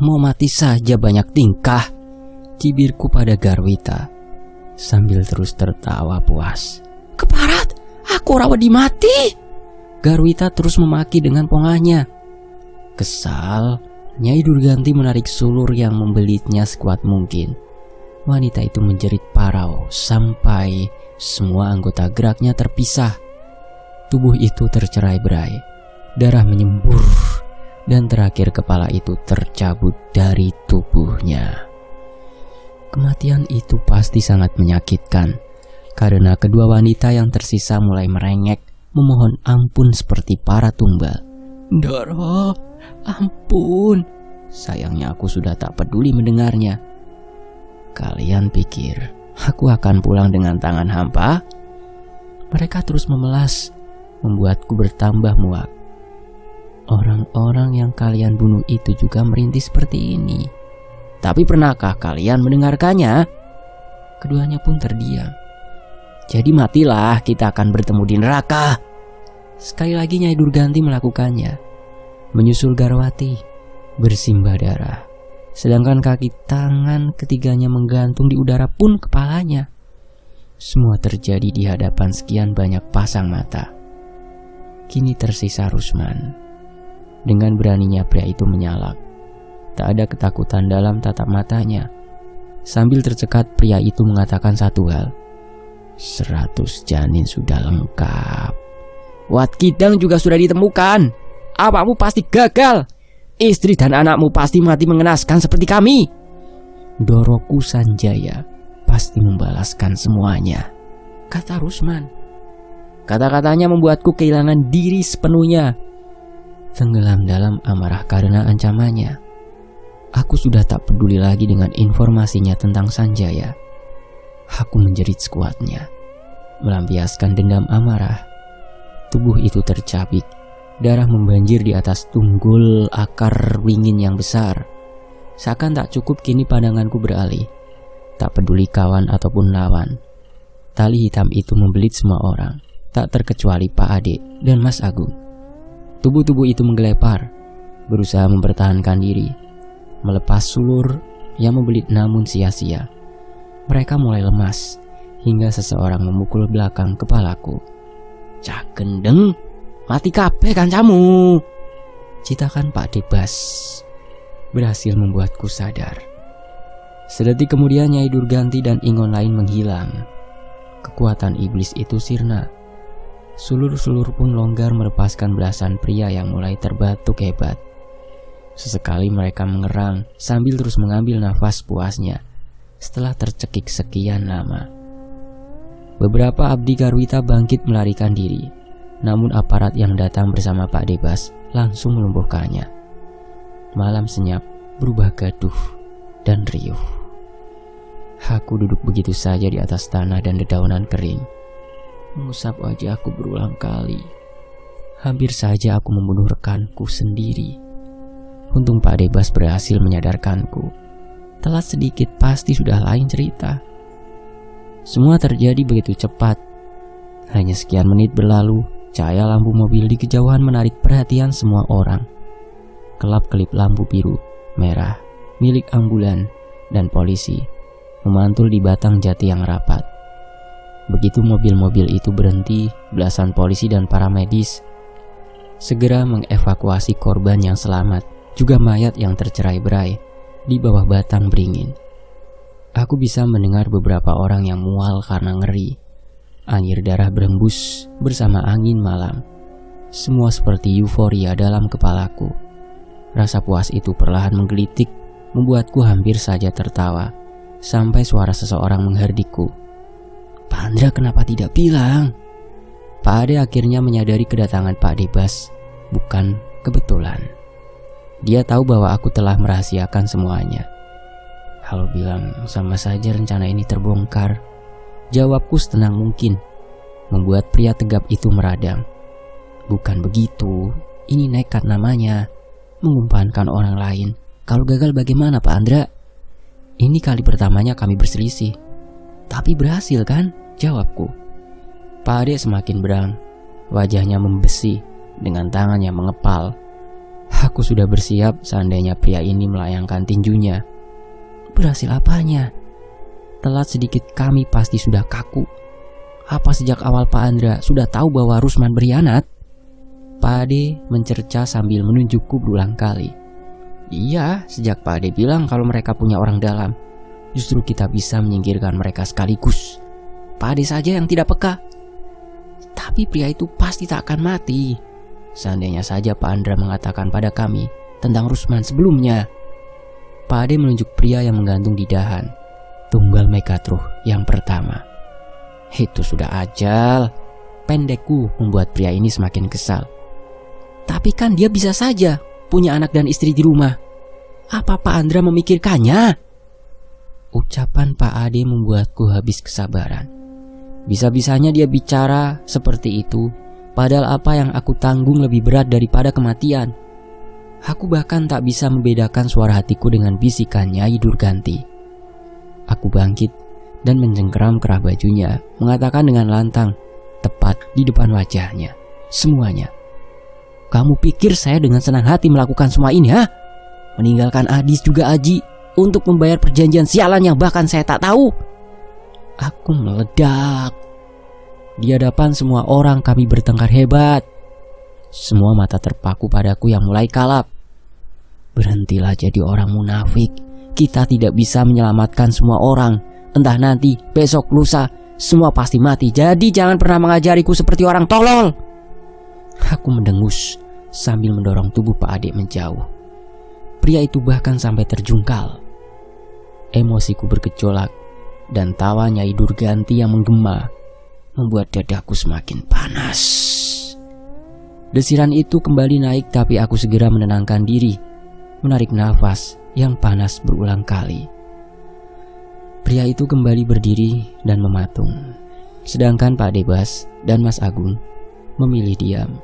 mau mati saja banyak tingkah, cibirku pada Garwita sambil terus tertawa puas. Keparat, aku rawat di mati. Garwita terus memaki dengan pongahnya. Kesal, Nyai Durganti menarik sulur yang membelitnya sekuat mungkin. Wanita itu menjerit parau sampai semua anggota geraknya terpisah. Tubuh itu tercerai-berai, darah menyembur, dan terakhir kepala itu tercabut dari tubuhnya. Kematian itu pasti sangat menyakitkan, karena kedua wanita yang tersisa mulai merengek, memohon ampun seperti para tumbal. Doro, ampun. Sayangnya aku sudah tak peduli mendengarnya. Kalian pikir aku akan pulang dengan tangan hampa? Mereka terus memelas, membuatku bertambah muak. Orang-orang yang kalian bunuh itu juga merintih seperti ini. Tapi pernahkah kalian mendengarkannya? Keduanya pun terdiam. Jadi matilah, kita akan bertemu di neraka. Sekali lagi Nyai Durganti melakukannya. Menyusul Garwati, bersimbah darah. Sedangkan kaki tangan ketiganya menggantung di udara pun kepalanya. Semua terjadi di hadapan sekian banyak pasang mata. Kini tersisa Rusman. Dengan beraninya pria itu menyalak. Tak ada ketakutan dalam tatap matanya. Sambil tercekat, pria itu mengatakan satu hal. 100 janin sudah lengkap. Wat Kidang juga sudah ditemukan. Awakmu pasti gagal. Istri dan anakmu pasti mati mengenaskan seperti kami. Doroku Sanjaya pasti membalaskan semuanya, kata Rusman. Kata-katanya membuatku kehilangan diri sepenuhnya. Tenggelam dalam amarah karena ancamannya. Aku sudah tak peduli lagi dengan informasinya tentang Sanjaya. Aku menjerit sekuatnya, melampiaskan dendam amarah. Tubuh itu tercabik, darah membanjir di atas tunggul akar wingin yang besar. Seakan tak cukup, kini pandanganku beralih. Tak peduli kawan ataupun lawan. Tali hitam itu membelit semua orang, tak terkecuali Pak Ade dan Mas Agung. Tubuh-tubuh itu menggelepar, berusaha mempertahankan diri, melepas sulur yang membelit namun sia-sia. Mereka mulai lemas, hingga seseorang memukul belakang kepalaku. Cak gendeng, mati kabeh kancamu, citakan Pak Debas. Berhasil membuatku sadar. Sedetik kemudian Nyai Durganti dan Ingon lain menghilang. Kekuatan iblis itu sirna. Sulur-sulur pun longgar melepaskan belasan pria yang mulai terbatuk hebat. Sesekali mereka mengerang sambil terus mengambil nafas puasnya setelah tercekik sekian lama. Beberapa abdi Garwita bangkit melarikan diri, namun aparat yang datang bersama Pak Debas langsung melumpuhkannya. Malam senyap berubah gaduh dan riuh. Aku duduk begitu saja di atas tanah dan dedaunan kering, mengusap wajahku berulang kali. Hampir saja aku membunuh rekanku sendiri. Untung Pak Debas berhasil menyadarkanku. Telat sedikit pasti sudah lain cerita. Semua terjadi begitu cepat. Hanya sekian menit berlalu, cahaya lampu mobil di kejauhan menarik perhatian semua orang. Kelap-kelip lampu biru, merah, milik ambulan dan polisi memantul di batang jati yang rapat. Begitu mobil-mobil itu berhenti, belasan polisi dan para medis segera mengevakuasi korban yang selamat, juga mayat yang tercerai-berai di bawah batang beringin. Aku bisa mendengar beberapa orang yang mual karena ngeri. Air darah berembus bersama angin malam. Semua seperti euforia dalam kepalaku. Rasa puas itu perlahan menggelitik, membuatku hampir saja tertawa, sampai suara seseorang mengherdikku. Pak Andra kenapa tidak bilang? Pak Ade akhirnya menyadari kedatangan Pak Debas bukan kebetulan. Dia tahu bahwa aku telah merahasiakan semuanya. Kalau bilang sama saja rencana ini terbongkar, jawabku setenang mungkin, membuat pria tegap itu meradang. Bukan begitu, ini nekat namanya, mengumpankan orang lain. Kalau gagal bagaimana Pak Andra? Ini kali pertamanya kami berselisih. Tapi berhasil kan? Jawabku. Pak Ade semakin berang, wajahnya membesi dengan tangan yang mengepal. Aku sudah bersiap seandainya pria ini melayangkan tinjunya. Berhasil apanya? Telat sedikit kami pasti sudah kaku. Apa sejak awal Pak Andra sudah tahu bahwa Rusman berkhianat? Pak Ade mencerca sambil menunjukku berulang kali. Iya, sejak Pak Ade bilang kalau mereka punya orang dalam, justru kita bisa menyingkirkan mereka sekaligus. Pak Ade saja yang tidak peka. Tapi pria itu pasti tak akan mati. Seandainya saja Pak Andra mengatakan pada kami tentang Rusman sebelumnya. Pak Ade menunjuk pria yang menggantung di dahan, tunggal Megatruh yang pertama. Itu sudah ajal. Pendekku membuat pria ini semakin kesal. Tapi kan dia bisa saja punya anak dan istri di rumah. Apa Pak Andra memikirkannya? Ucapan Pak Ade membuatku habis kesabaran. Bisa-bisanya dia bicara seperti itu, padahal apa yang aku tanggung lebih berat daripada kematian. Aku bahkan tak bisa membedakan suara hatiku dengan bisikan Nyai Durganti. Aku bangkit dan mencengkeram kerah bajunya, mengatakan dengan lantang, tepat di depan wajahnya, semuanya. Kamu pikir saya dengan senang hati melakukan semua ini, ha? Meninggalkan Adis juga Aji untuk membayar perjanjian sialan yang bahkan saya tak tahu. Aku meledak. Di hadapan semua orang kami bertengkar hebat. Semua mata terpaku padaku yang mulai kalap. Berhentilah jadi orang munafik. Kita tidak bisa menyelamatkan semua orang. Entah nanti, besok, lusa, semua pasti mati. Jadi jangan pernah mengajariku seperti orang tolol. Aku mendengus sambil mendorong tubuh Pak Ade menjauh. Pria itu bahkan sampai terjungkal. Emosiku bergejolak dan tawa Nyai Durganti yang menggema membuat dadaku semakin panas. Desiran itu kembali naik, tapi aku segera menenangkan diri, menarik nafas yang panas berulang kali. Pria itu kembali berdiri dan mematung, sedangkan Pak Debas dan Mas Agung memilih diam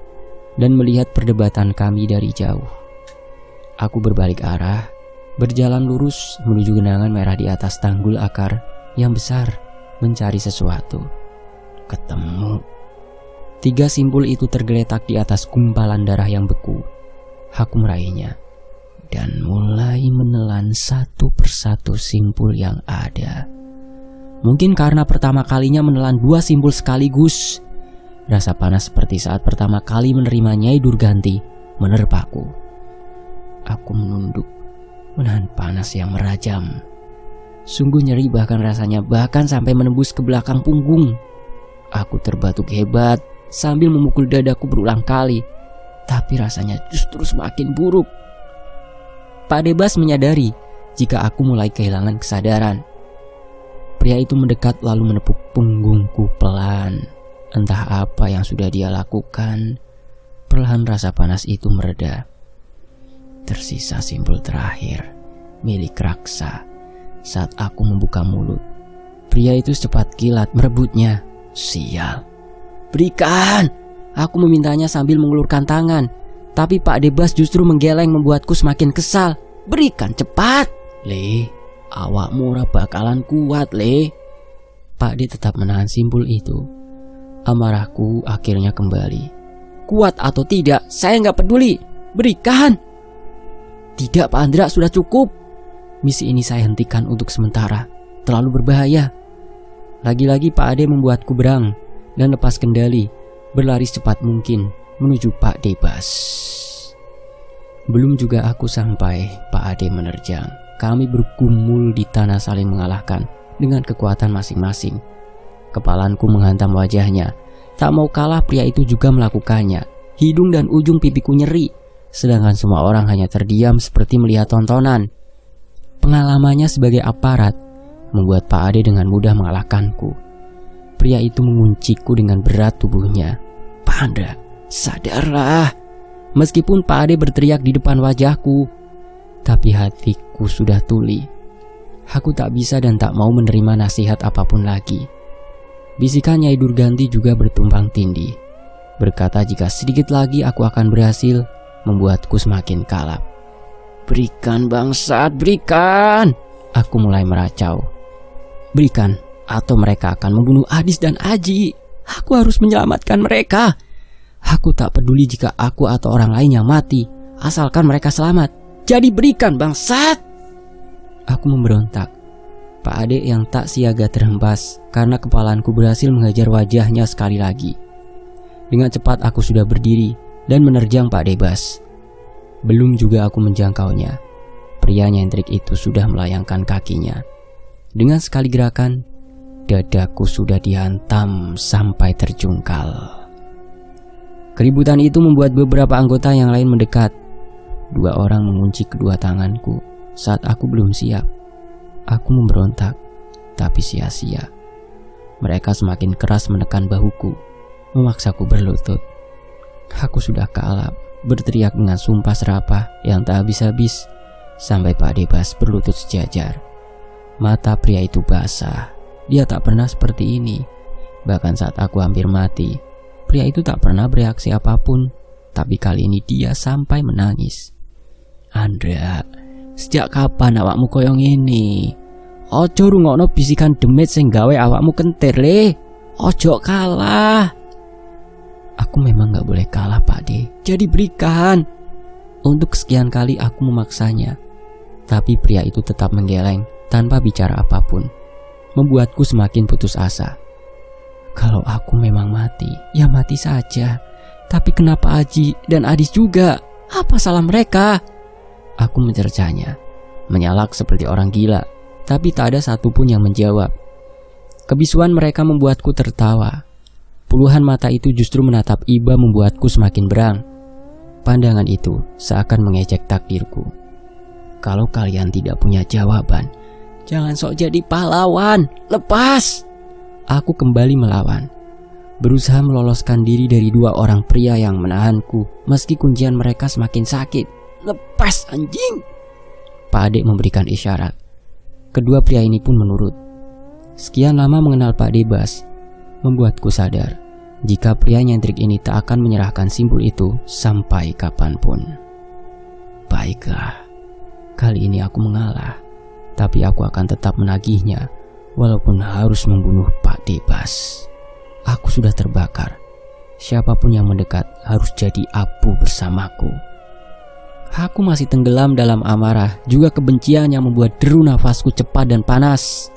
dan melihat perdebatan kami dari jauh. Aku berbalik arah, berjalan lurus menuju genangan merah di atas tanggul akar yang besar, mencari sesuatu. Ketemu. 3 simpul itu tergeletak di atas gumpalan darah yang beku. Aku meraihnya dan mulai menelan satu persatu simpul yang ada. Mungkin karena pertama kalinya menelan 2 simpul sekaligus, rasa panas seperti saat pertama kali menerima Nyai Durganti menerpaku. Aku menunduk, menahan panas yang merajam. Sungguh nyeri, bahkan rasanya bahkan sampai menembus ke belakang punggung. Aku terbatuk hebat sambil memukul dadaku berulang kali, tapi rasanya justru semakin buruk. Pak Debas menyadari jika aku mulai kehilangan kesadaran. Pria itu mendekat lalu menepuk punggungku pelan. Entah apa yang sudah dia lakukan, perlahan rasa panas itu mereda. Tersisa simpul terakhir, milik Raksa. Saat aku membuka mulut, pria itu secepat kilat merebutnya. Sial. Berikan! Aku memintanya sambil mengulurkan tangan, tapi Pak Debas justru menggeleng membuatku semakin kesal. Berikan cepat! Le, awakmu ora bakalan kuat, Le. Pak D tetap menahan simpul itu. Amarahku akhirnya kembali. Kuat atau tidak, saya nggak peduli. Berikan. Tidak Pak Andra, sudah cukup. Misi ini saya hentikan untuk sementara. Terlalu berbahaya. Lagi-lagi Pak Ade membuatku berang dan lepas kendali, berlari secepat mungkin menuju Pak Debas. Belum juga aku sampai, Pak Ade menerjang. Kami bergumul di tanah saling mengalahkan dengan kekuatan masing-masing. Kepalanku menghantam wajahnya. Tak mau kalah, pria itu juga melakukannya. Hidung dan ujung pipiku nyeri, sedangkan semua orang hanya terdiam seperti melihat tontonan. Pengalamannya sebagai aparat membuat Pak Ade dengan mudah mengalahkanku. Pria itu mengunciku dengan berat tubuhnya. Pak Andra, sadarlah. Meskipun Pak Ade berteriak di depan wajahku, tapi hatiku sudah tuli. Aku tak bisa dan tak mau menerima nasihat apapun lagi. Bisikan Nyai Durganti juga bertumpang tindih, berkata jika sedikit lagi aku akan berhasil, membuatku semakin kalap. Berikan bangsat, berikan! Aku mulai meracau. Berikan, atau mereka akan membunuh Adis dan Aji. Aku harus menyelamatkan mereka. Aku tak peduli jika aku atau orang lain yang mati. asalkan mereka selamat. Jadi berikan bangsat. Aku memberontak. Pak Ade yang tak siaga terhempas karena kepalanku berhasil menghajar wajahnya sekali lagi. Dengan cepat aku sudah berdiri dan menerjang Pak Debas. Belum juga aku menjangkaunya, pria nyentrik itu sudah melayangkan kakinya. Dengan sekali gerakan, dadaku sudah dihantam sampai terjungkal. Keributan itu membuat beberapa anggota yang lain mendekat. 2 orang mengunci kedua tanganku saat aku belum siap. Aku memberontak, tapi sia-sia. Mereka semakin keras menekan bahuku, memaksaku berlutut. Aku sudah kalap, berteriak dengan sumpah serapah yang tak habis-habis, sampai Pak Debas berlutut sejajar. Mata pria itu basah. Dia tak pernah seperti ini. Bahkan saat aku hampir mati, pria itu tak pernah bereaksi apapun. Tapi kali ini dia sampai menangis. Andra, sejak kapan awakmu koyong ini? Ojo rungokno bisikan demit sing gawe awakmu kentir le. Ojo kalah. Aku memang gak boleh kalah Pak De. Jadi berikan. Untuk kesekian kali aku memaksanya. Tapi pria itu tetap menggeleng tanpa bicara apapun, membuatku semakin putus asa. Kalau aku memang mati, ya mati saja. Tapi kenapa Aji dan Adis juga? Apa salah mereka? Aku mencercanya, menyalak seperti orang gila, tapi tak ada satupun yang menjawab. Kebisuan mereka membuatku tertawa. Puluhan mata itu justru menatap Iba membuatku semakin berang. Pandangan itu seakan mengejek takdirku. Kalau kalian tidak punya jawaban, jangan sok jadi pahlawan. Lepas! Aku kembali melawan, berusaha meloloskan diri dari 2 orang pria yang menahanku meski kuncian mereka semakin sakit. Lepas anjing! Pak Ade memberikan isyarat. Kedua pria ini pun menurut. Sekian lama mengenal Pak Debas membuatku sadar jika pria nyentrik ini tak akan menyerahkan simpul itu sampai kapanpun. Baiklah, kali ini aku mengalah, tapi aku akan tetap menagihnya walaupun harus membunuh Pak Debas. Aku sudah terbakar. Siapapun yang mendekat harus jadi abu bersamaku. Aku masih tenggelam dalam amarah, juga kebencian yang membuat deru nafasku cepat dan panas.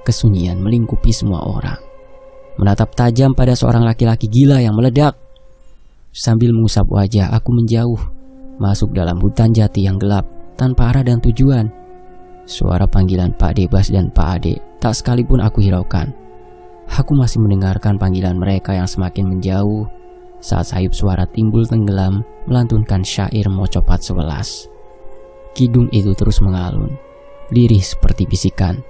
Kesunyian melingkupi semua orang, menatap tajam pada seorang laki-laki gila yang meledak. Sambil mengusap wajah, aku menjauh, masuk dalam hutan jati yang gelap, tanpa arah dan tujuan. Suara panggilan Pak Debas dan Pak Ade tak sekalipun aku hiraukan. Aku masih mendengarkan panggilan mereka yang semakin menjauh saat sayup suara timbul tenggelam melantunkan syair Mocopat 11. Kidung itu terus mengalun, lirih seperti bisikan,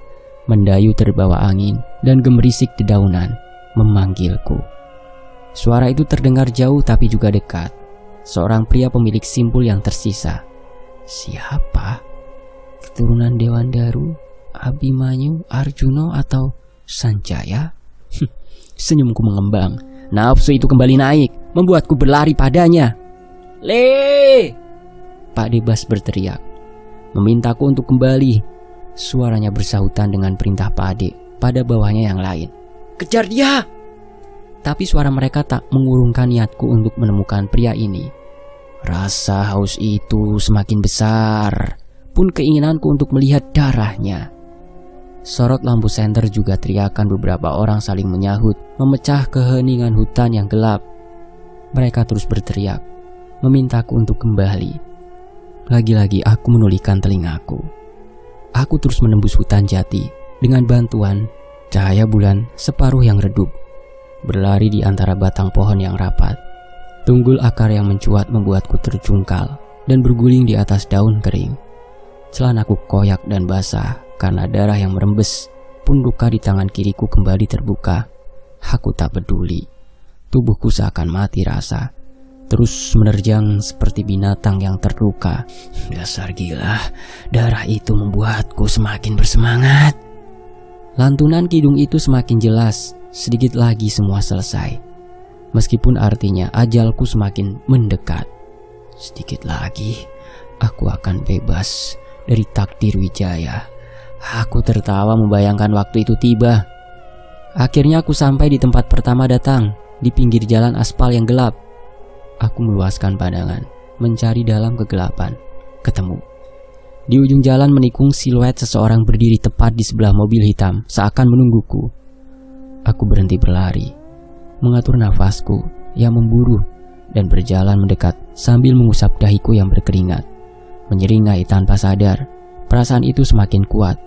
mendayu terbawa angin dan gemerisik dedaunan memanggilku. Suara itu terdengar jauh tapi juga dekat. Seorang pria pemilik simpul yang tersisa. Siapa? Keturunan Dewan Daru, Abimanyu, Arjuno atau Sanjaya? Senyumku mengembang. Nafsu itu kembali naik, membuatku berlari padanya. Le! Pak Debas berteriak, memintaku untuk kembali. Suaranya bersahutan dengan perintah Pak Ade pada bawahnya yang lain. Kejar dia! Tapi suara mereka tak mengurungkan niatku untuk menemukan pria ini. Rasa haus itu semakin besar, pun keinginanku untuk melihat darahnya. Sorot lampu senter juga teriakan beberapa orang saling menyahut, memecah keheningan hutan yang gelap. Mereka terus berteriak, memintaku untuk kembali. Lagi-lagi aku menulihkan telingaku. Aku terus menembus hutan jati dengan bantuan cahaya bulan separuh yang redup. Berlari di antara batang pohon yang rapat. Tunggul akar yang mencuat membuatku terjungkal dan berguling di atas daun kering. Celanaku koyak dan basah karena darah yang merembes, pun luka di tangan kiriku kembali terbuka. Aku tak peduli. Tubuhku seakan mati rasa, terus menerjang seperti binatang yang terluka. Dasar gila, darah itu membuatku semakin bersemangat. Lantunan kidung itu semakin jelas, sedikit lagi semua selesai. Meskipun artinya ajalku semakin mendekat. Sedikit lagi, aku akan bebas dari takdir Wijaya. Aku tertawa membayangkan waktu itu tiba. Akhirnya aku sampai di tempat pertama datang, di pinggir jalan aspal yang gelap. Aku meluaskan pandangan, mencari dalam kegelapan. Ketemu. Di ujung jalan menikung siluet seseorang berdiri tepat di sebelah mobil hitam seakan menungguku. Aku berhenti berlari, mengatur nafasku yang memburu dan berjalan mendekat sambil mengusap dahiku yang berkeringat. Menyeringai tanpa sadar, perasaan itu semakin kuat,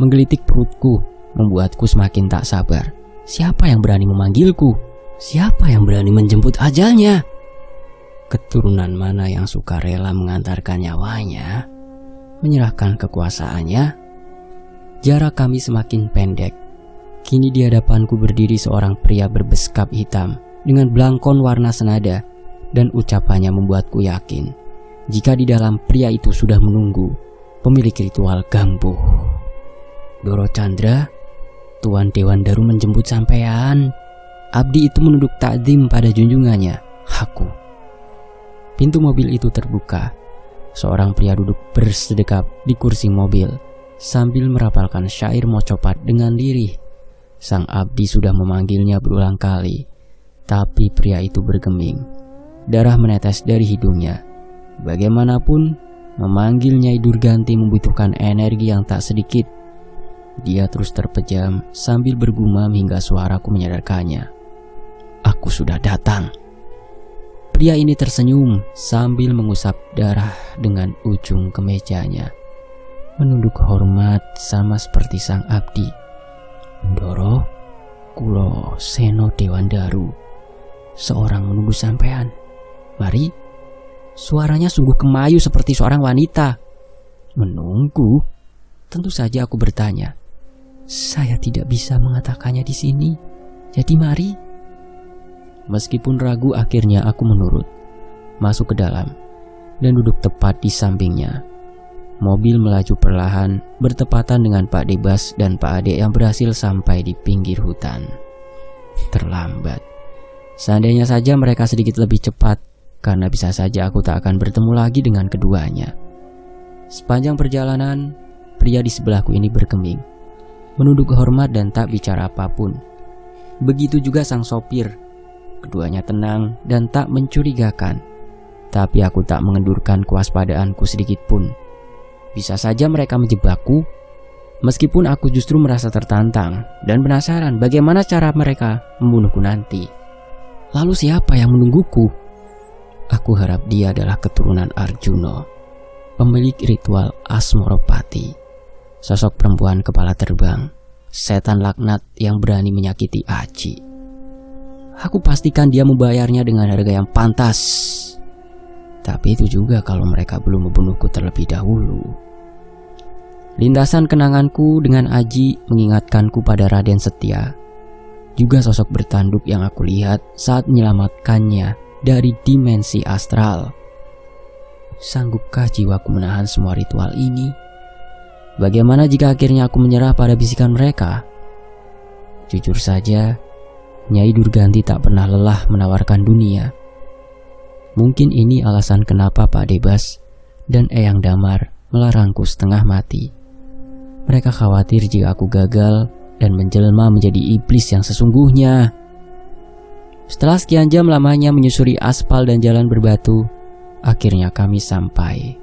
menggelitik perutku, membuatku semakin tak sabar. Siapa yang berani memanggilku? Siapa yang berani menjemput ajalnya? Keturunan mana yang suka rela mengantarkan nyawanya, menyerahkan kekuasaannya? Jarak kami semakin pendek. Kini di hadapanku berdiri seorang pria berbeskap hitam dengan belangkon warna senada, dan ucapannya membuatku yakin jika di dalam pria itu sudah menunggu pemilik ritual Gambuh. Doro Chandra, Tuan Dewan Daru menjemput sampean. Abdi itu menunduk takdim pada junjungannya, Haku. Pintu mobil itu terbuka. Seorang pria duduk bersedekap di kursi mobil sambil merapalkan syair mocopat dengan lirih. Sang abdi sudah memanggilnya berulang kali, tapi pria itu bergeming. Darah menetes dari hidungnya. Bagaimanapun, memanggil Nyai Durganti membutuhkan energi yang tak sedikit. Dia terus terpejam sambil bergumam hingga suaraku menyadarkannya. Aku sudah datang. Pria ini tersenyum sambil mengusap darah dengan ujung kemejanya. Menunduk hormat sama seperti sang abdi. Ndoro, kulo Seno Dewan Daru. Seorang menunggu sampean. Mari. Suaranya sungguh kemayu seperti seorang wanita. Menunggu? Tentu saja aku bertanya. Saya tidak bisa mengatakannya di sini. Jadi mari. Meskipun ragu, akhirnya aku menurut. Masuk ke dalam dan duduk tepat di sampingnya. Mobil melaju perlahan bertepatan dengan Pak Debas dan Pak Ade yang berhasil sampai di pinggir hutan. Terlambat. Seandainya saja mereka sedikit lebih cepat, karena bisa saja aku tak akan bertemu lagi dengan keduanya. Sepanjang perjalanan, pria di sebelahku ini bergeming, menunduk hormat dan tak bicara apapun. Begitu juga sang sopir. Keduanya tenang dan tak mencurigakan. Tapi aku tak mengendurkan kewaspadaanku sedikit pun. Bisa saja mereka menjebakku, meskipun aku justru merasa tertantang dan penasaran bagaimana cara mereka membunuhku nanti. Lalu siapa yang menungguku? Aku harap dia adalah keturunan Arjuna, pemilik ritual Asmoropati, sosok perempuan kepala terbang, setan laknat yang berani menyakiti Aji. Aku pastikan dia membayarnya dengan harga yang pantas. Tapi itu juga kalau mereka belum membunuhku terlebih dahulu. Lintasan kenanganku dengan Aji mengingatkanku pada Raden Setia, juga sosok bertanduk yang aku lihat saat menyelamatkannya dari dimensi astral. Sanggupkah jiwaku menahan semua ritual ini? Bagaimana jika akhirnya aku menyerah pada bisikan mereka? Jujur saja, Nyai Durganti tak pernah lelah menawarkan dunia. Mungkin ini alasan kenapa Pak Debas dan Eyang Damar melarangku setengah mati. Mereka khawatir jika aku gagal dan menjelma menjadi iblis yang sesungguhnya. Setelah sekian jam lamanya menyusuri aspal dan jalan berbatu, akhirnya kami sampai.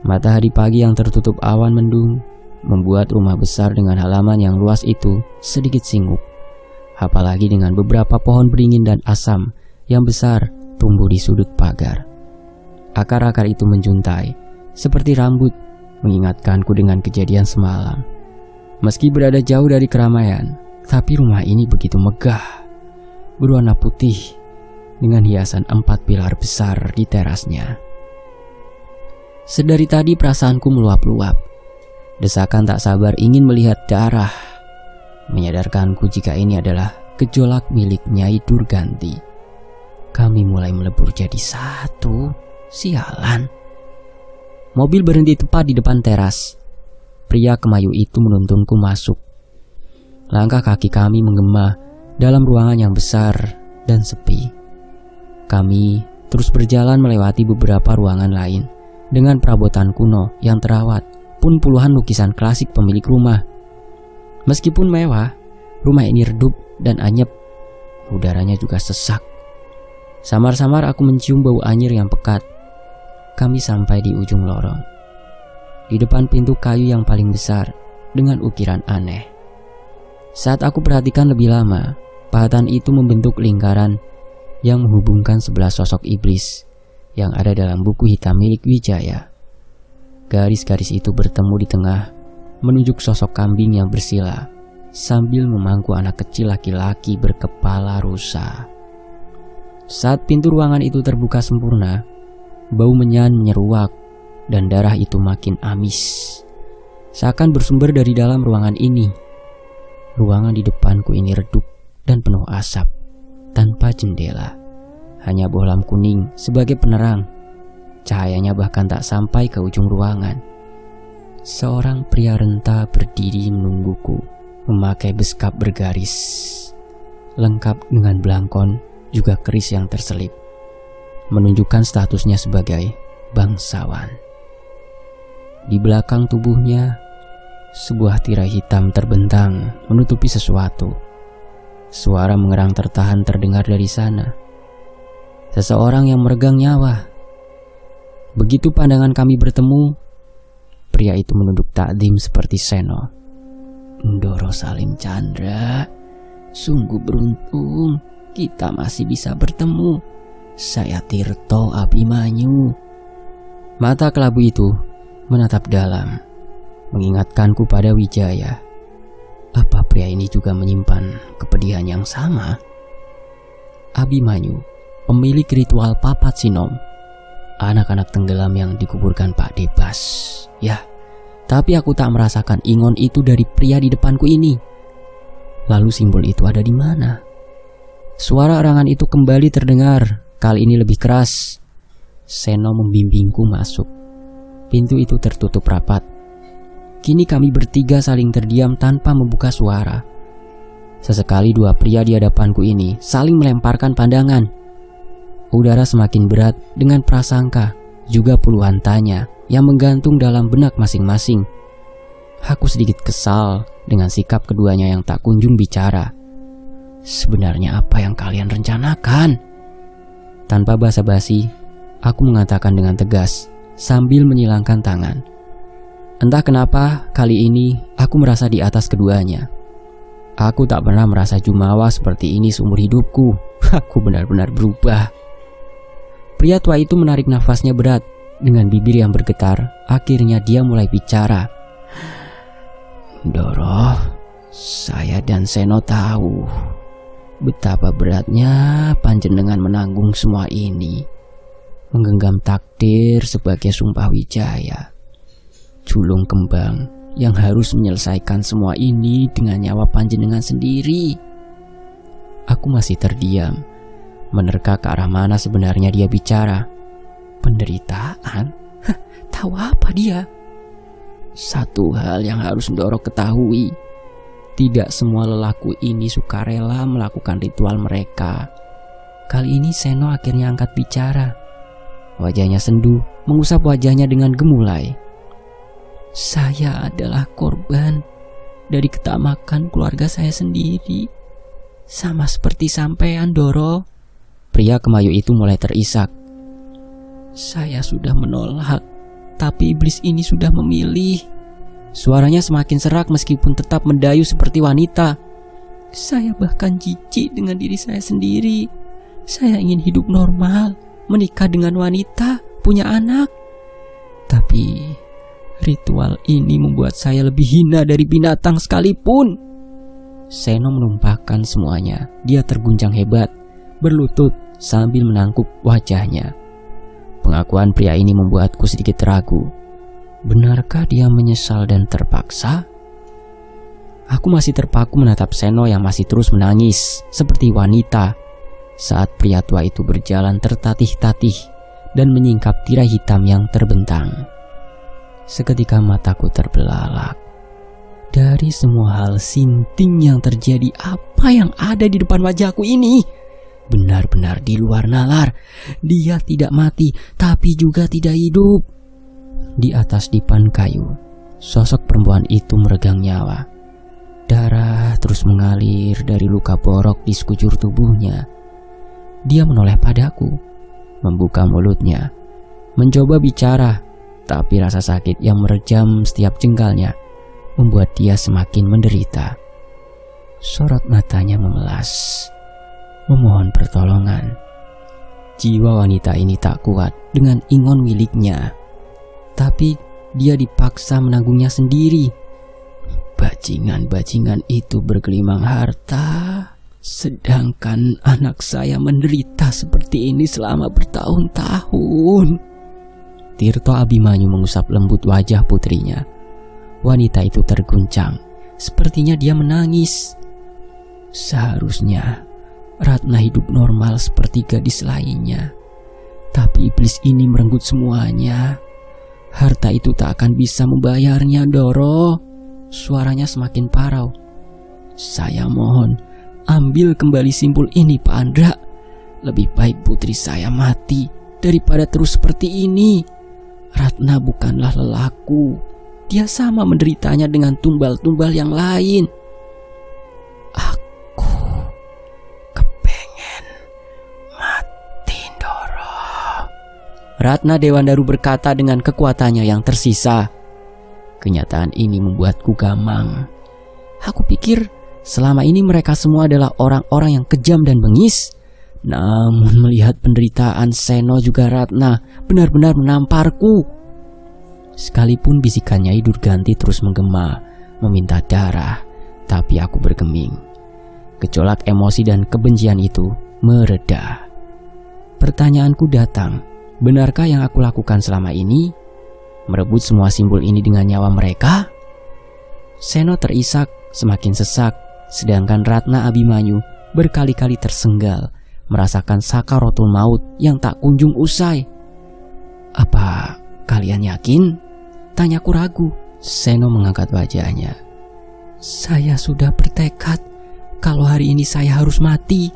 Matahari pagi yang tertutup awan mendung membuat rumah besar dengan halaman yang luas itu sedikit singgup. Apalagi dengan beberapa pohon beringin dan asam yang besar tumbuh di sudut pagar. Akar-akar itu menjuntai seperti rambut, mengingatkanku dengan kejadian semalam. Meski berada jauh dari keramaian, tapi rumah ini begitu megah, berwarna putih dengan hiasan 4 pilar besar di terasnya. Sedari tadi perasaanku meluap-luap. Desakan tak sabar ingin melihat darah, menyadarkanku jika ini adalah gejolak milik Nyai Durganti. Kami mulai melebur jadi satu. Sialan. Mobil berhenti tepat di depan teras. Pria kemayu itu menuntunku masuk. Langkah kaki kami menggema dalam ruangan yang besar dan sepi. Kami terus berjalan melewati beberapa ruangan lain dengan perabotan kuno yang terawat, pun puluhan lukisan klasik pemilik rumah. Meskipun mewah, rumah ini redup dan anyep. Udaranya juga sesak. Samar-samar aku mencium bau anyir yang pekat. kami sampai di ujung lorong. Di depan pintu kayu yang paling besar dengan ukiran aneh. Saat aku perhatikan lebih lama, pahatan itu membentuk lingkaran yang menghubungkan 11 sosok iblis yang ada dalam buku hitam milik Wijaya. Garis-garis itu bertemu di tengah, menunjuk sosok kambing yang bersila sambil memangku anak kecil laki-laki berkepala rusa. Saat pintu ruangan itu terbuka sempurna, bau menyan menyeruak dan darah itu makin amis, seakan bersumber dari dalam ruangan ini. Ruangan di depanku ini redup dan penuh asap, tanpa jendela, hanya bohlam kuning sebagai penerang. Cahayanya bahkan tak sampai ke ujung ruangan. Seorang pria renta berdiri menungguku, memakai beskap bergaris, lengkap dengan belangkon juga keris yang terselip, menunjukkan statusnya sebagai bangsawan. Di belakang tubuhnya, sebuah tirai hitam terbentang menutupi sesuatu. Suara mengerang tertahan terdengar dari sana. Seseorang yang meregang nyawa. Begitu pandangan kami bertemu, pria itu menunduk takdim seperti Seno. Ndoro Salim Chandra, sungguh beruntung kita masih bisa bertemu. Saya Tirto Abimanyu. Mata kelabu itu menatap dalam, mengingatkanku pada Wijaya. Apa pria ini juga menyimpan kepedihan yang sama? Abimanyu, pemilik ritual papat sinom, anak-anak tenggelam yang dikuburkan Pak Debas. Ya, tapi aku tak merasakan ingon itu dari pria di depanku ini. Lalu simbol itu ada di mana? Suara erangan itu kembali terdengar, kali ini lebih keras. Seno membimbingku masuk. Pintu itu tertutup rapat. Kini kami bertiga saling terdiam tanpa membuka suara. Sesekali dua pria di hadapanku ini saling melemparkan pandangan. Udara semakin berat dengan prasangka, juga puluhan tanya yang menggantung dalam benak masing-masing. Aku sedikit kesal dengan sikap keduanya yang tak kunjung bicara. Sebenarnya apa yang kalian rencanakan? Tanpa basa-basi, aku mengatakan dengan tegas sambil menyilangkan tangan. Entah kenapa kali ini aku merasa di atas keduanya. Aku tak pernah merasa jumawa seperti ini seumur hidupku. Aku benar-benar berubah. Pria tua itu menarik nafasnya berat. Dengan bibir yang bergetar, akhirnya dia mulai bicara. Ndoro, saya dan Seno tahu betapa beratnya panjenengan menanggung semua ini. Menggenggam takdir sebagai sumpah Wijaya. Julung kembang yang harus menyelesaikan semua ini dengan nyawa panjenengan sendiri. Aku masih terdiam, menerka ke arah mana sebenarnya dia bicara. Penderitaan? Tahu apa dia? Satu hal yang harus Ndoro ketahui, tidak semua lelaku ini sukarela melakukan ritual mereka. Kali ini Seno akhirnya angkat bicara. Wajahnya sendu, mengusap wajahnya dengan gemulai. Saya adalah korban dari ketamakan keluarga saya sendiri. Sama seperti sampean, Ndoro. Pria kemayu itu mulai terisak. Saya sudah menolak, tapi iblis ini sudah memilih. Suaranya semakin serak meskipun tetap mendayu seperti wanita. Saya bahkan jijik dengan diri saya sendiri. Saya ingin hidup normal, menikah dengan wanita, punya anak. Tapi ritual ini membuat saya lebih hina dari binatang sekalipun. Seno menumpahkan semuanya. Dia terguncang hebat, berlutut sambil menangkup wajahnya. Pengakuan pria ini membuatku sedikit ragu. Benarkah dia menyesal dan terpaksa? Aku masih terpaku menatap Seno yang masih terus menangis seperti wanita saat pria tua itu berjalan tertatih-tatih dan menyingkap tirai hitam yang terbentang. Seketika mataku terbelalak. Dari semua hal sinting yang terjadi, apa yang ada di depan wajahku ini benar-benar di luar nalar. Dia tidak mati, tapi juga tidak hidup. Di atas dipan kayu, sosok perempuan itu meregang nyawa. Darah terus mengalir dari luka borok di sekujur tubuhnya. Dia menoleh padaku, membuka mulutnya, mencoba bicara, tapi rasa sakit yang merejam setiap jengkalnya membuat dia semakin menderita. Sorot matanya memelas, memohon pertolongan. Jiwa wanita ini tak kuat dengan ingon miliknya, tapi dia dipaksa menanggungnya sendiri. Bajingan-bajingan itu bergelimang harta, sedangkan anak saya menderita seperti ini selama bertahun-tahun. Tirto Abimanyu mengusap lembut wajah putrinya. Wanita itu terguncang, sepertinya dia menangis. Seharusnya Ratna hidup normal seperti gadis lainnya, tapi iblis ini merenggut semuanya. Harta itu tak akan bisa membayarnya, Doro. Suaranya semakin parau. Saya mohon, ambil kembali simpul ini, Pak Andra. Lebih baik putri saya mati daripada terus seperti ini. Ratna bukanlah lelaku. Dia sama menderitanya dengan tumbal-tumbal yang lain. Aku kepengen mati, Doro. Ratna Dewandaru berkata dengan kekuatannya yang tersisa. Kenyataan ini membuatku gamang. Aku pikir selama ini mereka semua adalah orang-orang yang kejam dan bengis. Namun melihat penderitaan Seno juga Ratna benar-benar menamparku. Sekalipun bisikan Nyai Durganti terus menggema, meminta darah, tapi aku bergeming. Gejolak emosi dan kebencian itu mereda. Pertanyaanku datang, benarkah yang aku lakukan selama ini? Merebut semua simbol ini dengan nyawa mereka? Seno terisak, semakin sesak, sedangkan Ratna Abimanyu berkali-kali tersenggal, merasakan sakaratul maut yang tak kunjung usai. Apa kalian yakin? Tanyaku ragu. Seno mengangkat wajahnya. Saya sudah bertekad kalau hari ini saya harus mati.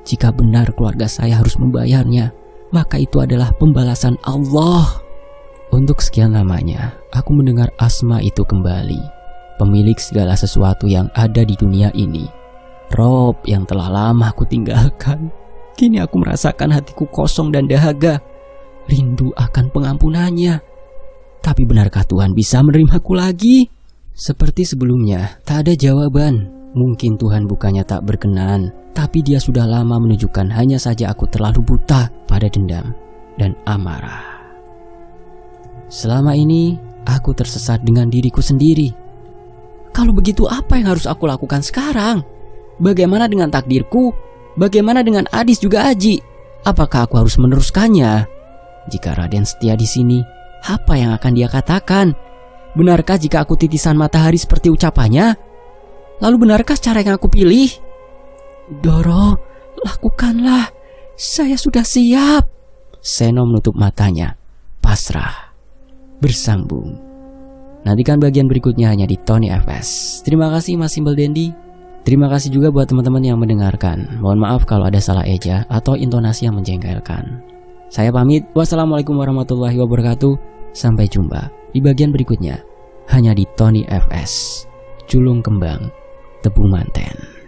Jika benar keluarga saya harus membayarnya, maka itu adalah pembalasan Allah. Untuk sekian lamanya, aku mendengar asma itu kembali. Pemilik segala sesuatu yang ada di dunia ini. Rob yang telah lama aku tinggalkan. Kini aku merasakan hatiku kosong dan dahaga. Rindu akan pengampunannya. Tapi benarkah Tuhan bisa menerimaku lagi? Seperti sebelumnya, tak ada jawaban. Mungkin Tuhan bukannya tak berkenan, tapi dia sudah lama menunjukkan hanya saja aku terlalu buta pada dendam dan amarah. Selama ini, aku tersesat dengan diriku sendiri. Kalau begitu apa yang harus aku lakukan sekarang? Bagaimana dengan takdirku? Bagaimana dengan Adis juga Aji? Apakah aku harus meneruskannya? Jika Raden setia di sini, apa yang akan dia katakan? Benarkah jika aku titisan matahari seperti ucapannya? Lalu benarkah cara yang aku pilih? Doro, lakukanlah. Saya sudah siap. Seno menutup matanya, pasrah. Bersambung. Nantikan bagian berikutnya hanya di Tony FS. Terima kasih Mas Simbel Dendi. Terima kasih juga buat teman-teman yang mendengarkan. Mohon maaf kalau ada salah eja atau intonasi yang menjengkelkan. Saya pamit. Wassalamualaikum warahmatullahi wabarakatuh. Sampai jumpa di bagian berikutnya hanya di Tony FS. Julung kembang, tebu manten.